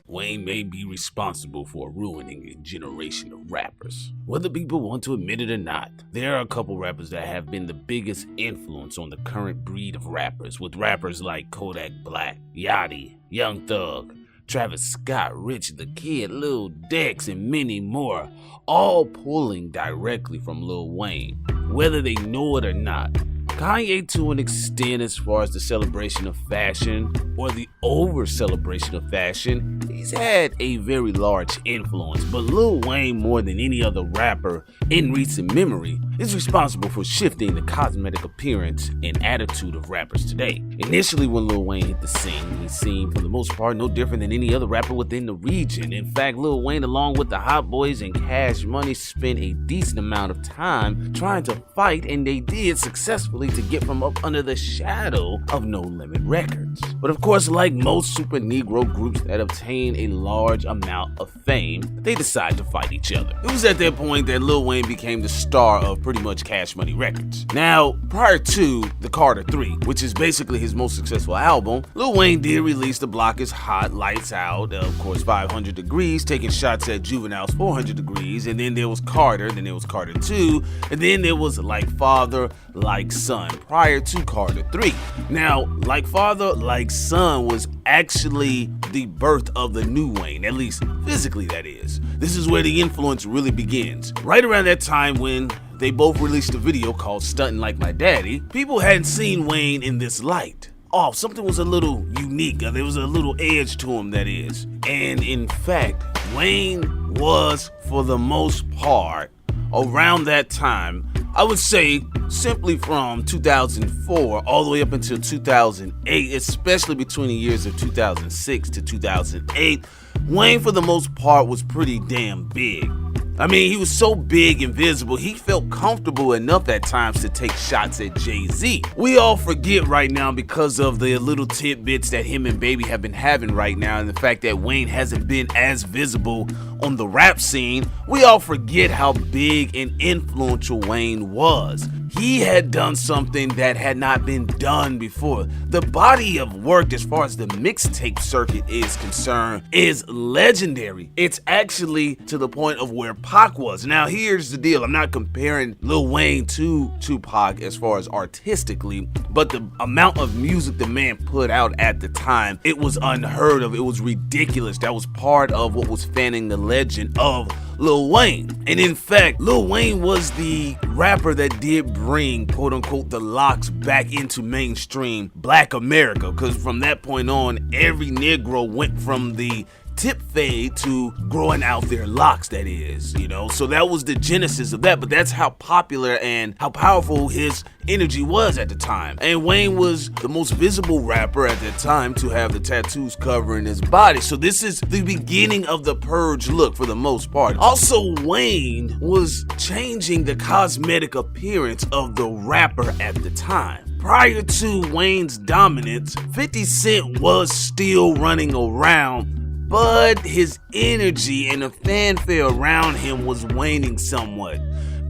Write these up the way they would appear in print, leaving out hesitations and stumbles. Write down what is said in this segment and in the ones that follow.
Wayne may be responsible for ruining a generation of rappers. Whether people want to admit it or not, there are a couple rappers that have been the biggest influence on the current breed of rappers, with rappers like Kodak Black, Yachty, Young Thug, Travis Scott, Rich the Kid, Lil Dex, and many more, all pulling directly from Lil Wayne, whether they know it or not. Kanye, to an extent, as far as the celebration of fashion or the over-celebration of fashion, he's had a very large influence, but Lil Wayne, more than any other rapper in recent memory, is responsible for shifting the cosmetic appearance and attitude of rappers today. Initially, when Lil Wayne hit the scene, he seemed, for the most part, no different than any other rapper within the region. In fact, Lil Wayne, along with the Hot Boys and Cash Money, spent a decent amount of time trying to fight, and they did successfully, to get from up under the shadow of No Limit Records. But of course, like most super Negro groups that obtain a large amount of fame, they decide to fight each other. It was at that point that Lil Wayne became the star of pretty much Cash Money Records. Now, prior to the Carter 3, which is basically his most successful album, Lil Wayne did release The Block Is Hot, Lights Out, of course 500 Degrees, taking shots at Juvenile's 400 Degrees, and then there was Carter, then there was Carter 2, and then there was Like Father, Like Son, prior to Carter 3. Now, Like Father, Like Son was actually the birth of the new Wayne, at least physically that is. This is where the influence really begins. Right around that time when they both released a video called Stuntin' Like My Daddy, people hadn't seen Wayne in this light. Oh, something was a little unique. There was a little edge to him, that is. And in fact, Wayne was, for the most part, around that time, I would say simply from 2004 all the way up until 2008, especially between the years of 2006 to 2008, Wayne, for the most part, was pretty damn big. I mean, he was so big and visible, he felt comfortable enough at times to take shots at Jay-Z. We all forget right now, because of the little tidbits that him and Baby have been having right now, and the fact that Wayne hasn't been as visible on the rap scene, we all forget how big and influential Wayne was. He had done something that had not been done before. The body of work, as far as the mixtape circuit is concerned, is legendary. It's actually to the point of where Pac was. Now, here's the deal. I'm not comparing Lil Wayne to Tupac as far as artistically, but the amount of music the man put out at the time, it was unheard of. It was ridiculous. That was part of what was fanning the legend of Lil Wayne. And in fact, Lil Wayne was the rapper that did bring, quote unquote, the locks back into mainstream Black America, because from that point on, every Negro went from the tip fade to growing out their locks, that is, you know. So that was the genesis of that, but that's how popular and how powerful his energy was at the time. And Wayne was the most visible rapper at that time to have the tattoos covering his body. So this is the beginning of the purge look for the most part. Also, Wayne was changing the cosmetic appearance of the rapper at the time. Prior to Wayne's dominance, 50 Cent was still running around, but his energy and the fanfare around him was waning somewhat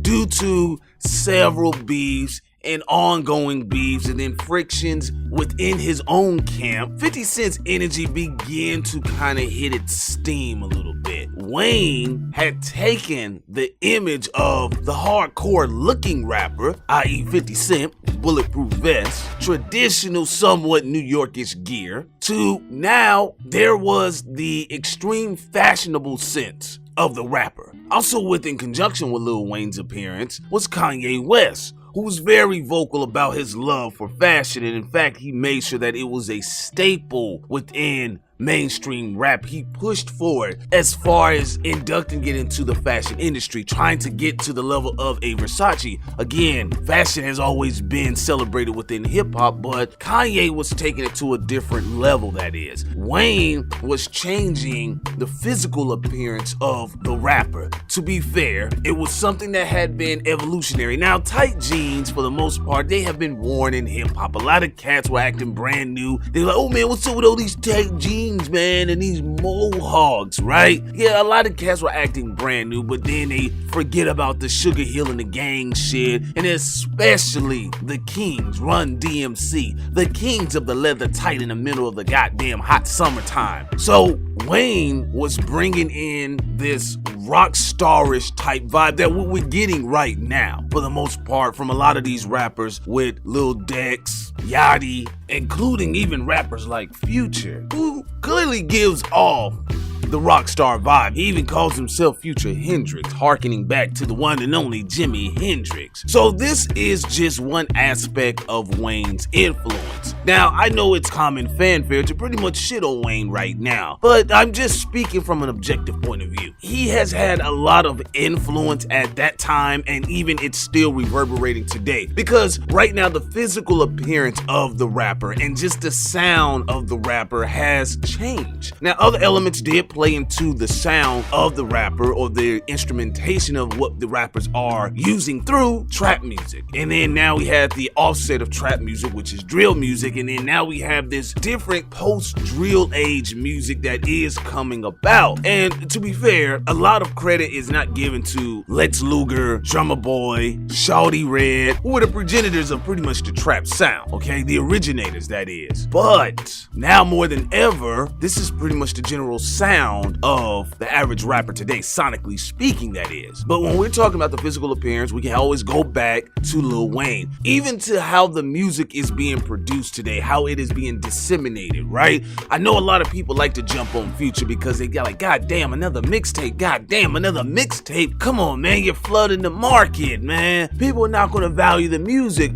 due to several beefs and ongoing beefs and then frictions within his own camp. 50 Cent's energy began to kind of hit its steam a little bit. Wayne had taken the image of the hardcore looking rapper, i.e. 50 Cent, bulletproof vest, traditional somewhat New Yorkish gear, to now there was the extreme fashionable sense of the rapper. Also within conjunction with Lil Wayne's appearance was Kanye West, who was very vocal about his love for fashion, and in fact, he made sure that it was a staple within mainstream rap. He pushed forward as far as inducting it into the fashion industry, trying to get to the level of a Versace. Again, fashion has always been celebrated within hip-hop, but Kanye was taking it to a different level, that is. Wayne was changing the physical appearance of the rapper. To be fair, it was something that had been evolutionary. Now, tight jeans, for the most part, they have been worn in hip-hop. A lot of cats were acting brand new. They were like, oh man, what's up with all these tight jeans? kings, man, and these mohawks, right? Yeah, a lot of cats were acting brand new, but then they forget about the Sugar Hill and the gang shit, and especially the kings, Run DMC, the kings of the leather tight in the middle of the goddamn hot summertime. So Wayne was bringing in this rock starish type vibe that we're getting right now, for the most part, from a lot of these rappers with Lil Dex, Yachty, including even rappers like Future, who clearly gives off the rock star vibe. He even calls himself Future Hendrix, harkening back to the one and only Jimi Hendrix. So this is just one aspect of Wayne's influence. Now, I know it's common fanfare to pretty much shit on Wayne right now, but I'm just speaking from an objective point of view. He has had a lot of influence at that time, and even it's still reverberating today, because right now the physical appearance of the rapper and just the sound of the rapper has changed. Now, other elements did play into the sound of the rapper, or the instrumentation of what the rappers are using through trap music. And then now we have the offset of trap music, which is drill music, and then now we have this different post-drill age music that is coming about. And to be fair, a lot of credit is not given to Lex Luger, Drummer Boy, Shawty Red, who are the progenitors of pretty much the trap sound, okay? The originators, that is. But now more than ever, this is pretty much the general sound of the average rapper today, sonically speaking, that is. But when we're talking about the physical appearance, we can always go back to Lil Wayne, even to how the music is being produced today, how it is being disseminated, right? I know a lot of people like to jump on Future because they got like, God damn, another mixtape, God damn, another mixtape. Come on, man, you're flooding the market, man. People are not gonna value the music.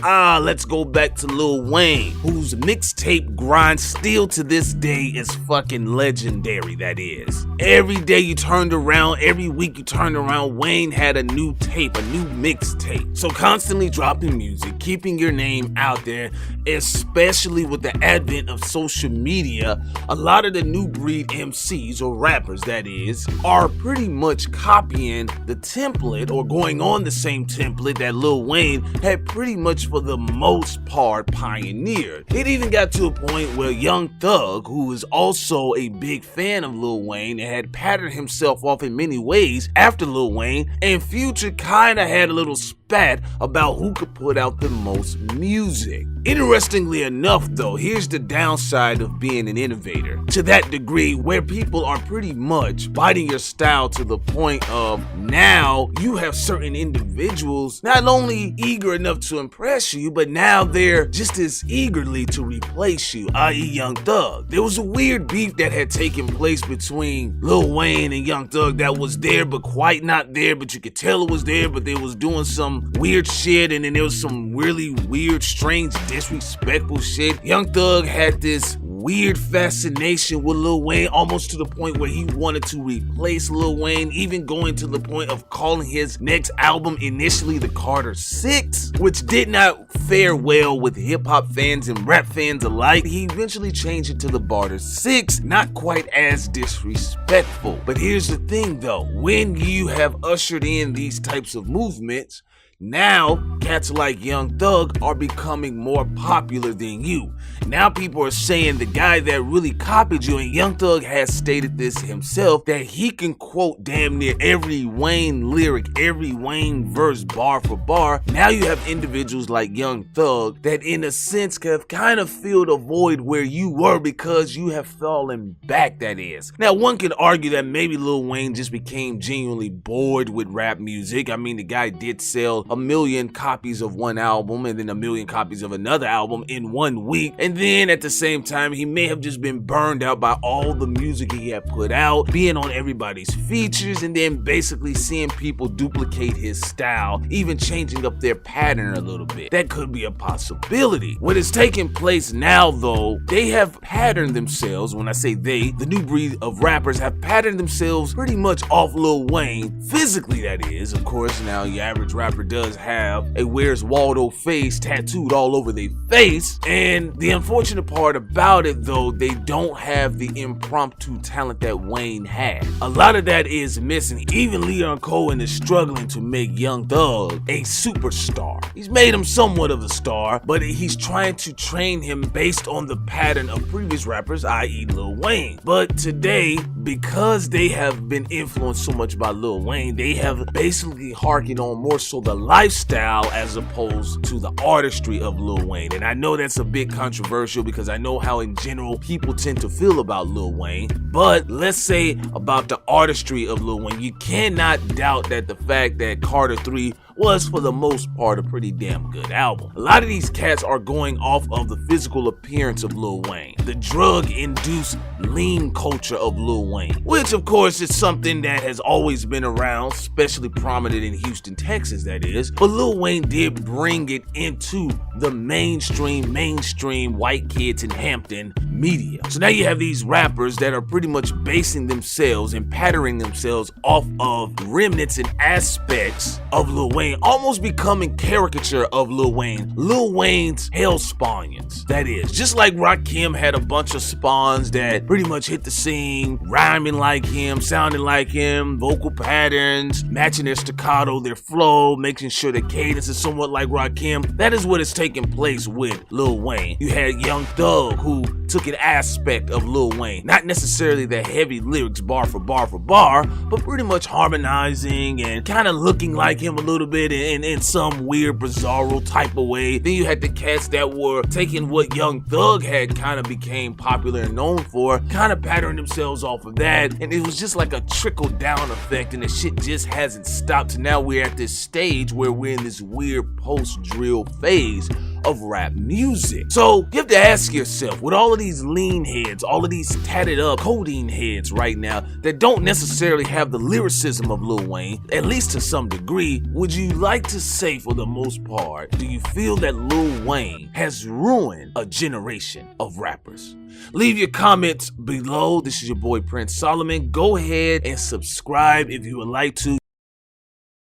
Let's go back to Lil Wayne, whose mixtape grind still to this day is fucking legendary, that is. Every day you turned around, every week you turned around, Wayne had a new tape, a new mixtape. So constantly dropping music, keeping your name out there, especially with the advent of social media, a lot of the new breed MCs, or rappers that is, are pretty much copying the template, or going on the same template that Lil Wayne had pretty much for the most part pioneered. It even got to a point where Young Thug, who is also a big fan of Lil Wayne and had patterned himself off in many ways after Lil Wayne, and Future kinda had a little spat about who could put out the most music. Interestingly enough though, here's the downside of being an innovator to that degree, where people are pretty much biting your style to the point of now you have certain individuals not only eager enough to impress you, but now they're just as eagerly to replace you, i.e. Young Thug. There was a weird beef that had taken place between Lil Wayne and Young Thug that was there but quite not there, but you could tell it was there, but they was doing some weird shit, and then there was some really weird, strange, disrespectful shit. Young Thug had this weird fascination with Lil Wayne, almost to the point where he wanted to replace Lil Wayne, even going to the point of calling his next album initially the Carter 6, which did not fare well with hip-hop fans and rap fans alike. He eventually changed it to the Barter 6, not quite as disrespectful. But here's the thing though, when you have ushered in these types of movements, now, cats like Young Thug are becoming more popular than you. Now people are saying the guy that really copied you, and Young Thug has stated this himself, that he can quote damn near every Wayne lyric, every Wayne verse bar for bar. Now you have individuals like Young Thug that in a sense have kind of filled a void where you were, because you have fallen back, that is. Now one could argue that maybe Lil Wayne just became genuinely bored with rap music. I mean, the guy did sell 1 million copies of one album and then 1 million copies of another album in 1 week, and then at the same time he may have just been burned out by all the music he had put out, being on everybody's features, and then basically seeing people duplicate his style, even changing up their pattern a little bit. That could be a possibility. What is taking place now though, they have patterned themselves, when I say they, the new breed of rappers have patterned themselves pretty much off Lil Wayne, physically that is. Of course, now your average rapper does does have a Where's Waldo face tattooed all over their face. And the unfortunate part about it, though, they don't have the impromptu talent that Wayne had. A lot of that is missing. Even Leon Cohen is struggling to make Young Thug a superstar. He's made him somewhat of a star, but he's trying to train him based on the pattern of previous rappers, i.e. Lil Wayne. But today, because they have been influenced so much by Lil Wayne, they have basically harkened on more so the lifestyle as opposed to the artistry of Lil Wayne. And I know that's a bit controversial because I know how in general people tend to feel about Lil Wayne, but let's say about the artistry of Lil Wayne, you cannot doubt that the fact that Carter 3 was for the most part a pretty damn good album. A lot of these cats are going off of the physical appearance of Lil Wayne, the drug-induced lean culture of Lil Wayne, which of course is something that has always been around, especially prominent in Houston, Texas, that is. But Lil Wayne did bring it into the mainstream white kids in Hampton media. So now you have these rappers that are pretty much basing themselves and patterning themselves off of remnants and aspects of Lil Wayne, almost becoming caricature of Lil Wayne. Lil Wayne's hell spawns, that is. Just like Rakim had a bunch of spawns that pretty much hit the scene, rhyming like him, sounding like him, vocal patterns, matching their staccato, their flow, making sure the cadence is somewhat like Rakim. That is what is taking place with Lil Wayne. You had Young Thug, who took an aspect of Lil Wayne, not necessarily the heavy lyrics bar for bar for bar, but pretty much harmonizing and kind of looking like him a little bit in some weird bizarro type of way. Then you had the cats that were taking what Young Thug had kind of became popular and known for, kind of patterning themselves off of that, and it was just like a trickle down effect, and the shit just hasn't stopped. Now we're at this stage where we're in this weird post-drill phase of rap music. So you have to ask yourself, with all of these lean heads, all of these tatted up codeine heads right now that don't necessarily have the lyricism of Lil Wayne, at least to some degree, would you like to say, for the most part, do you feel that Lil Wayne has ruined a generation of rappers? Leave your comments below. This is your boy Prince Solomon. Go ahead and subscribe if you would like to.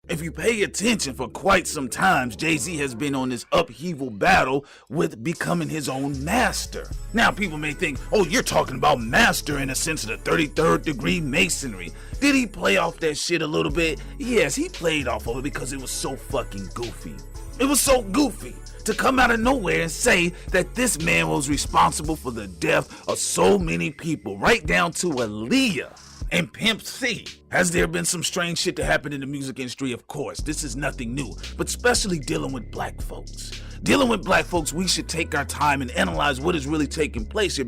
If you pay attention, for quite some time, Jay-Z has been on this upheaval battle with becoming his own master. Now, people may think, oh, you're talking about master in a sense of the 33rd degree masonry. Did he play off that shit a little bit? Yes, he played off of it because it was so fucking goofy. It was so goofy to come out of nowhere and say that this man was responsible for the death of so many people, right down to Aaliyah and Pimp C. Has there been some strange shit that happened in the music industry? Of course, this is nothing new, but especially dealing with black folks. Dealing with black folks, we should take our time and analyze what is really taking place here.